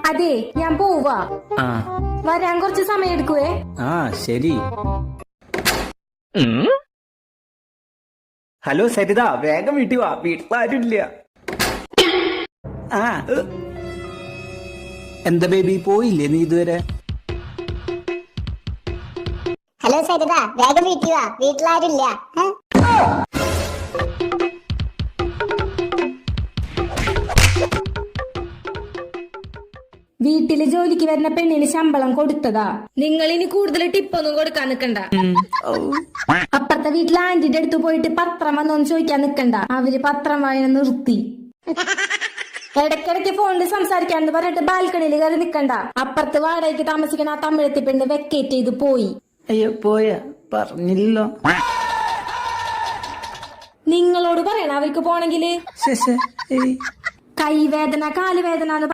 അതെ, ഞാൻ പോവാ. ആ വരാൻ കുറച്ച് സമയം എടുക്കുവേ. ആ ശരി. ഹലോ സരിത, വേഗം വീട്ടിൽ വാ, വീട്ടിലാരുമില്ല. ആ എന്താ ബേബി, പോയില്ലേ നീ ഇതുവരെ? ഹലോ സരിത, വേഗം വീട്ടിൽ വാ, വീട്ടിലാരുമില്ല. വീട്ടില് ജോലിക്ക് വരുന്ന പെണ്ണിന് ശമ്പളം കൊടുത്തതാ. നിങ്ങൾ ഇനി കൂടുതൽ ടിപ്പൊന്നും കൊടുക്കാൻ നിക്കണ്ട. അപ്പുറത്തെ വീട്ടിലെ ആന്റിന്റെ അടുത്ത് പോയിട്ട് പത്രം വന്നോന്ന് ചോദിക്കാൻ നിക്കണ്ട. അവര് പത്രം വായന നിർത്തി. ഇടയ്ക്കിടയ്ക്ക് ഫോണിൽ സംസാരിക്കാന്ന് പറഞ്ഞിട്ട് ബാൽക്കണിയിൽ കയറി നിക്കണ്ട. അപ്പുറത്ത് വാടകയ്ക്ക് താമസിക്കുന്ന ആ തമിഴത്തി പെണ്ണ് വെക്കേറ്റ് ചെയ്ത് പോയി. അയ്യോ പോയ, പറഞ്ഞില്ലോ. നിങ്ങളോട് പറയണ അവർക്ക് പോണെങ്കില്. ഏയ് കൈവേദന കാലുവേദന